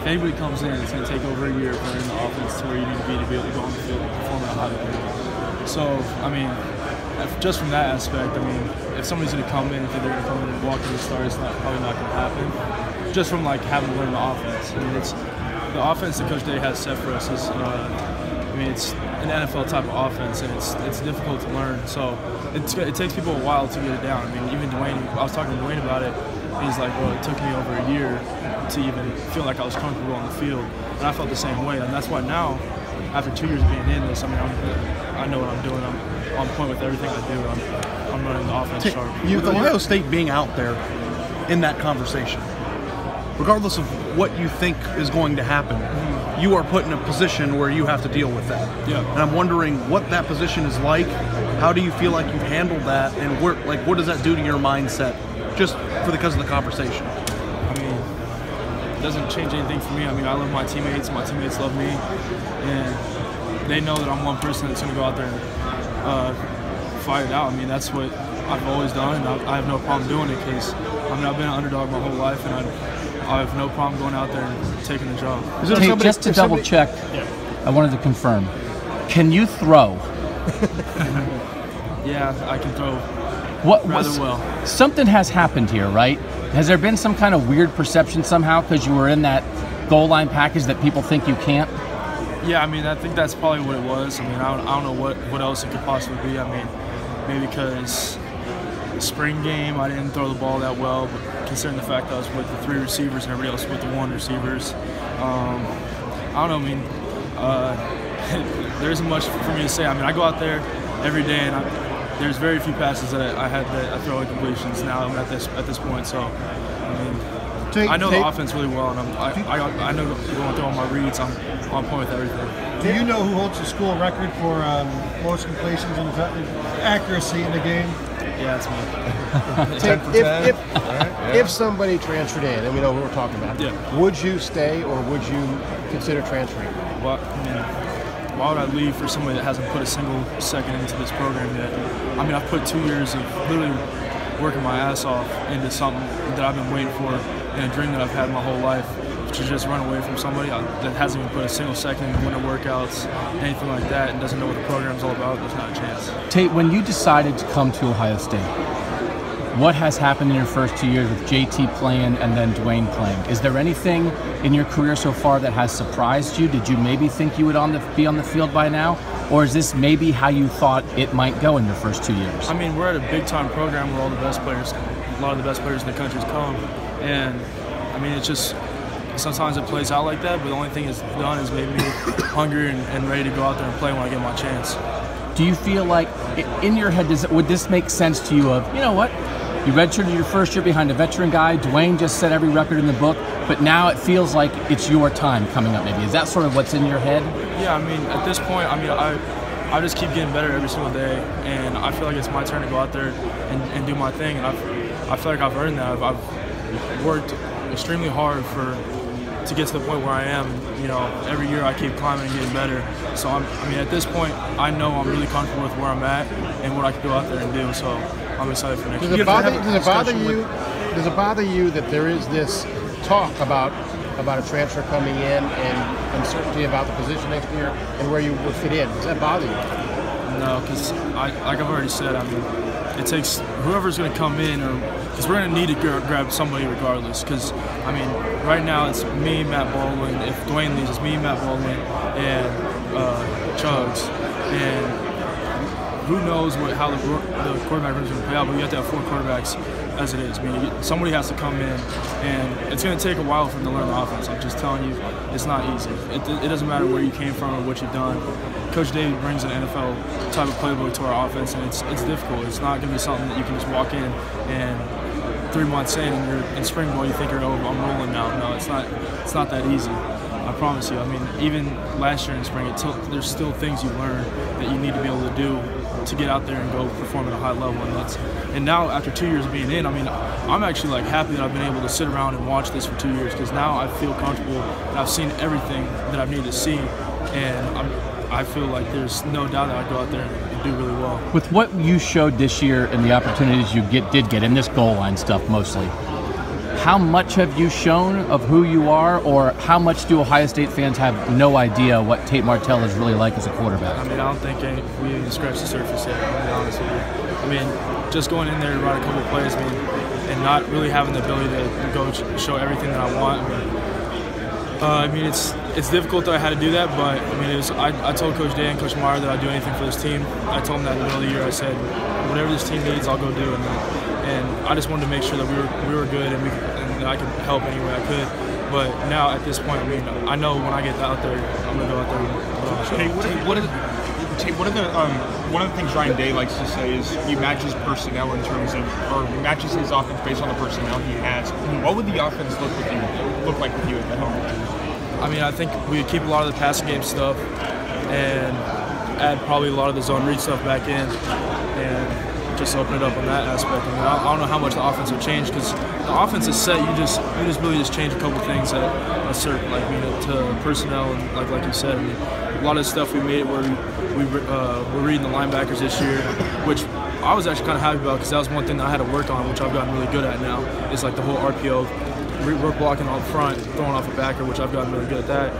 anybody comes in, it's going to take over a year for in the offense to where you need to be able to go on the field and perform at a high level. So, I mean, just from that aspect, I mean, if somebody's going to come in, if they're going to come in and walk in the start, it's probably not going to happen. Just from like having to learn the offense. I mean, it's the offense that Coach Day has set for us is, I mean, it's an NFL type of offense, and it's difficult to learn. So it takes people a while to get it down. I mean, even Dwayne, I was talking to Dwayne about it, and he's like, well, it took me over a year to even feel like I was comfortable on the field, and I felt the same way. And that's why now, after 2 years of being in this, I mean, I know what I'm doing. I'm on point with everything I do. I'm running the offense sharp. With Ohio State being out there in that conversation, regardless of what you think is going to happen, you are put in a position where you have to deal with that. Yeah. And I'm wondering what that position is like. How do you feel like you've handled that, and what does that do to your mindset, just because of the conversation? I mean, it doesn't change anything for me. I mean, I love my teammates. My teammates love me, and they know that I'm one person that's going to go out there and fight it out. I mean, that's what I've always done, and I have no problem doing it because, I mean, I've been an underdog my whole life, and I have no problem going out there and taking the job. Hey, just to double check, I wanted to confirm. Can you throw? Yeah, I can throw rather well. Something has happened here, right? Has there been some kind of weird perception somehow because you were in that goal line package that people think you can't? Yeah, I mean, I think that's probably what it was. I mean, I don't know what else it could possibly be. I mean, maybe because the spring game I didn't throw the ball that well, but considering the fact that I was with the 3 receivers and everybody else with the 1 receivers, I don't know. I mean, there isn't much for me to say. I mean, I go out there every day, and there's very few passes that I throw incompletions now at this point. So, I mean, I know the offense really well, and I know going through all my reads, I'm on point with everything. Do you know who holds the school record for most completions and accuracy in the game? Yeah, it's me. 10 for 10. If somebody transferred in, and we know who we're talking about, would you stay or would you consider transferring? Well, I mean, why would I leave for somebody that hasn't put a single second into this program yet? I mean, I've put 2 years of literally working my ass off into something that I've been waiting for and a dream that I've had my whole life. To just run away from somebody that hasn't even put a single second in winter workouts, anything like that, and doesn't know what the program's all about, there's not a chance. Tate, when you decided to come to Ohio State, what has happened in your first 2 years with JT playing and then Dwayne playing? Is there anything in your career so far that has surprised you? Did you maybe think you would be on the field by now? Or is this maybe how you thought it might go in your first 2 years? I mean, we're at a big-time program where all the best players, a lot of the best players in the country's come. And, I mean, it's just, sometimes it plays out like that, but the only thing it's done is made me hungry and ready to go out there and play when I get my chance. Do you feel like, in your head, would this make sense to you of, you know what, you redshirted your first year behind a veteran guy, Dwayne just set every record in the book, but now it feels like it's your time coming up maybe. Is that sort of what's in your head? Yeah, I mean, at this point, I mean, I just keep getting better every single day, and I feel like it's my turn to go out there and do my thing, and I feel like I've earned that. I've worked extremely hard to get to the point where I am. You know, every year I keep climbing and getting better. So I mean, at this point, I know I'm really comfortable with where I'm at and what I can go out there and do. So I'm excited for next year. Does it bother you that there is this talk about a transfer coming in and uncertainty about the position next year and where you would fit in? Does that bother you? No, because like I've already said, I mean, it takes whoever's going to come in, because we're going to need to grab somebody regardless. Because I mean, right now it's me, Matt Baldwin. If Dwayne leaves, it's me, Matt Baldwin, and Chugs. And who knows how the quarterback room is going to play out? But we have to have 4 quarterbacks as it is. I mean, somebody has to come in, and it's going to take a while for them to learn the offense. I'm just telling you, it's not easy. It doesn't matter where you came from or what you've done. Coach Dave brings an NFL type of playbook to our offense, and it's difficult. It's not going to be something that you can just walk in and 3 months in and you're in spring ball, you think you're, oh, I'm rolling now. No, it's not that easy. I promise you. I mean, even last year in spring, there's still things you learn that you need to be able to do to get out there and go perform at a high level. And now after 2 years of being in, I mean, I'm actually like happy that I've been able to sit around and watch this for 2 years, because now I feel comfortable and I've seen everything that I've needed to see, and I feel like there's no doubt that I go out there and do really well. With what you showed this year and the opportunities you did get in this goal line stuff mostly, how much have you shown of who you are, or how much do Ohio State fans have no idea what Tate Martell is really like as a quarterback? I mean, I don't think we even scratched the surface yet, to be honest with you. I mean, just going in there to run a couple plays, I mean, and not really having the ability to go show everything that I want. I mean, it's difficult that I had to do that, but I mean, I told Coach Day and Coach Meyer that I'd do anything for this team. I told them that in the middle of the year. I said, whatever this team needs, I'll go do. And I just wanted to make sure that we were good and that I could help any way I could. But now at this point, I mean, I know when I get out there, I'm gonna go out there and show. Tate, one of the things Ryan Day likes to say is he matches personnel in terms of, or matches his offense based on the personnel he has. What would the offense look like with you at the helmet? I mean, I think we would keep a lot of the passing game stuff and add probably a lot of the zone read stuff back in and just open it up on that aspect. I mean, I don't know how much the offense will change because the offense is set. You just really change a couple things at a certain, like, I mean, to personnel and like you said. I mean, a lot of the stuff we made where we're reading the linebackers this year, which I was actually kind of happy about because that was one thing that I had to work on, which I've gotten really good at now. Is like the whole RPO, we're blocking on front, throwing off a backer, which I've gotten really good at that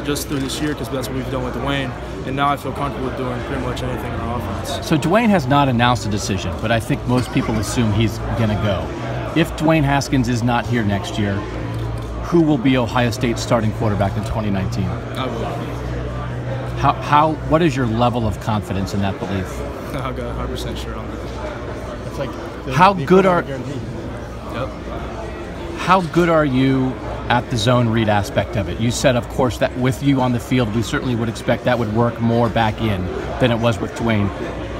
just through this year because that's what we've done with Dwayne. And now I feel comfortable with doing pretty much anything in our offense. So Dwayne has not announced a decision, but I think most people assume he's going to go. If Dwayne Haskins is not here next year, who will be Ohio State's starting quarterback in 2019? I will. What is your level of confidence in that belief? I've got 100% sure on that. It's like How good are you at the zone read aspect of it? You said, of course, that with you on the field, we certainly would expect that would work more back in than it was with Dwayne.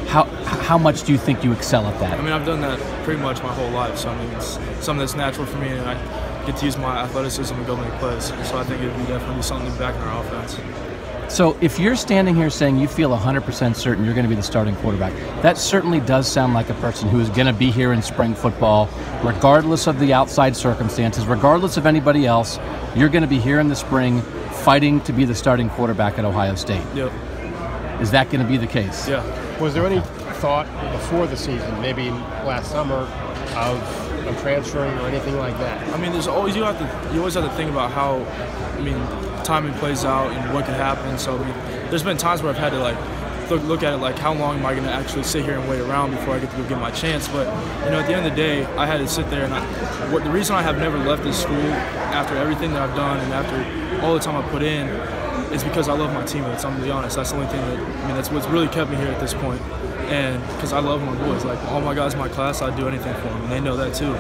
How much do you think you excel at that? I mean, I've done that pretty much my whole life, so I mean, it's something that's natural for me, and I get to use my athleticism and go make plays. So I think it would definitely be something back in our offense. So if you're standing here saying you feel 100% certain you're going to be the starting quarterback, that certainly does sound like a person who is going to be here in spring football, regardless of the outside circumstances, regardless of anybody else. You're going to be here in the spring fighting to be the starting quarterback at Ohio State. Yep. Is that going to be the case? Yeah. Was there any thought before the season, maybe last summer, of transferring or anything like that? I mean, you always have to think about how, I mean, timing plays out and what could happen. So I mean, there's been times where I've had to like look at it like, how long am I going to actually sit here and wait around before I get to go get my chance? But you know, at the end of the day, I had to sit there, and the reason I have never left this school after everything that I've done and after all the time I put in is because I love my teammates. I'm gonna be honest. That's the only thing that, I mean, that's what's really kept me here at this point. And because I love my boys, like all my guys in my class, I'd do anything for them, and they know that too.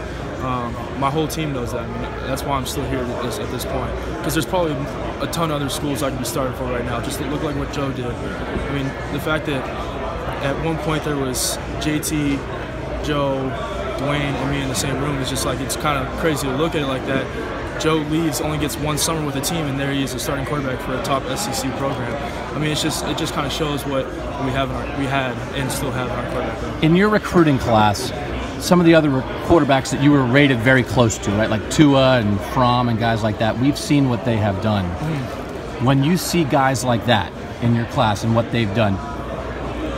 My whole team knows that. I mean, that's why I'm still here at this point. Because there's probably a ton of other schools I could be starting for right now, just to look like what Joe did. I mean, the fact that at one point there was JT, Joe, Dwayne, and me in the same room is just like, it's kind of crazy to look at it like that. Joe leaves, only gets one summer with a team, and there he is, a starting quarterback for a top SEC program. I mean, it just kind of shows what we had and still have in our quarterback room. In your recruiting class, some of the other quarterbacks that you were rated very close to, right, like Tua and Fromm and guys like that, we've seen what they have done. When you see guys like that in your class and what they've done,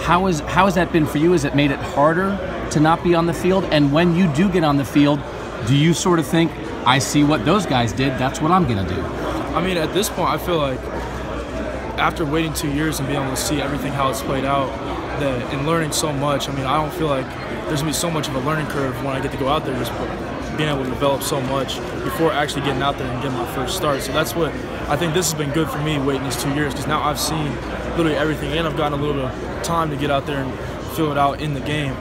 how has that been for you? Has it made it harder to not be on the field? And when you do get on the field, do you sort of think, I see what those guys did, that's what I'm going to do? I mean, at this point, I feel like after waiting 2 years and being able to see everything, how it's played out, and learning so much, I mean, I don't feel like there's going to be so much of a learning curve when I get to go out there, just being able to develop so much before actually getting out there and getting my first start. So that's what I think this has been good for me, waiting these 2 years, because now I've seen literally everything, and I've gotten a little bit of time to get out there and feel it out in the game.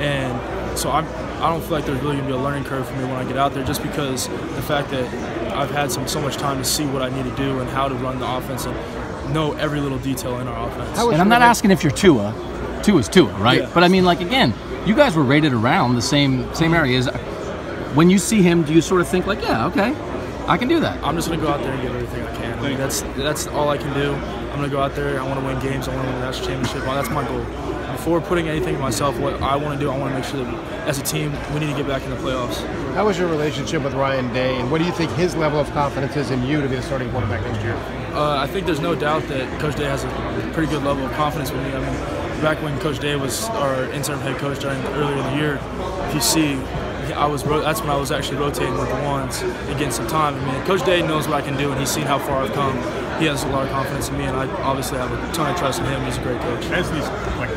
And so I don't feel like there's really going to be a learning curve for me when I get out there, just because the fact that I've had so much time to see what I need to do and how to run the offense and know every little detail in our offense. And I'm not asking if you're Tua. Tua's Tua, right? Yeah. But I mean, like, again, you guys were rated around the same areas. When you see him, do you sort of think like, yeah, okay, I can do that? I'm just going to go out there and give everything I can. I mean, that's all I can do. I'm going to go out there. I want to win games. I want to win the national championship. Well, that's my goal. Before putting anything in myself, what I want to do, I want to make sure that as a team, we need to get back in the playoffs. How was your relationship with Ryan Day, and what do you think his level of confidence is in you to be the starting quarterback next year? I think there's no doubt that Coach Day has a pretty good level of confidence with me. I mean, back when Coach Day was our interim head coach earlier in the year, if you see that's when I was actually rotating with the ones and getting some time. I mean, Coach Day knows what I can do, and he's seen how far I've come. He has a lot of confidence in me, and I obviously have a ton of trust in him. He's a great coach. As these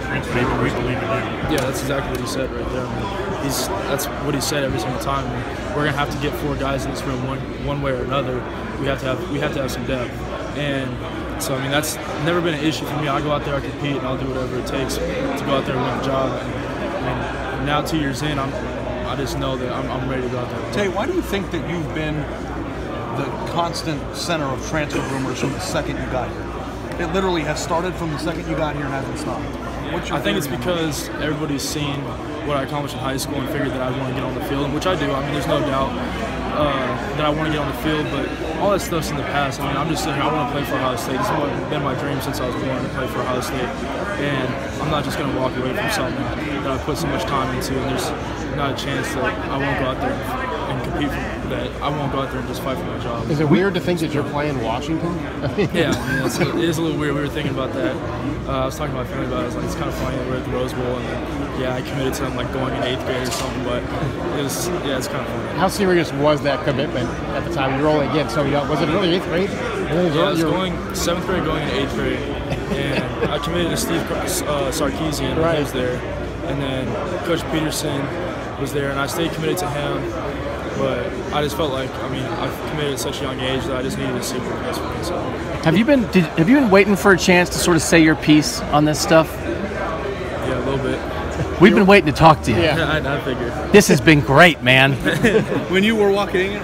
transfer people, we believe in you. Yeah, that's exactly what he said right there. I mean, that's what he said every single time. I mean, we're gonna have to get 4 guys in this room one way or another. We have to have some depth, and so I mean that's never been an issue for me. I go out there, I compete, and I'll do whatever it takes to go out there and win the job. And now 2 years in, I just know that I'm ready to go out there. Tate, why do you think that you've been the constant center of transfer rumors from the second you got here? It literally has started from the second you got here and hasn't stopped. I think it's because everybody's seen what I accomplished in high school and figured that I want to get on the field, which I do. I mean, there's no doubt that I want to get on the field, but all that stuff's in the past. I mean, I'm just saying I want to play for Ohio State. This has been my dream since I was born, to play for Ohio State. And I'm not just going to walk away from something that I put so much time into, and there's not a chance that I won't go out there and compete for that. I won't go out there and just fight for my job. Is it weird to think that you're playing Washington? Yeah, I mean, it is a little weird. We were thinking about that. I was talking to my family about it. I was like, it's kind of funny that we're at the Rose Bowl, and yeah, I committed to them like going in 8th grade or something, but it's kind of funny. How serious was that commitment at the time? You were only, again, so young. Was it really 8th grade? Yeah, I was going 7th grade, going into 8th grade, and I committed to Steve Sarkisian when he was there, and then Coach Peterson was there, and I stayed committed to him. But I just felt like, I mean, I've committed at such a young age that I just needed to see what the best for me. So. Have you been waiting for a chance to sort of say your piece on this stuff? Yeah, a little bit. We've been waiting to talk to you. Yeah, I figured. This has been great, man. When you were walking in,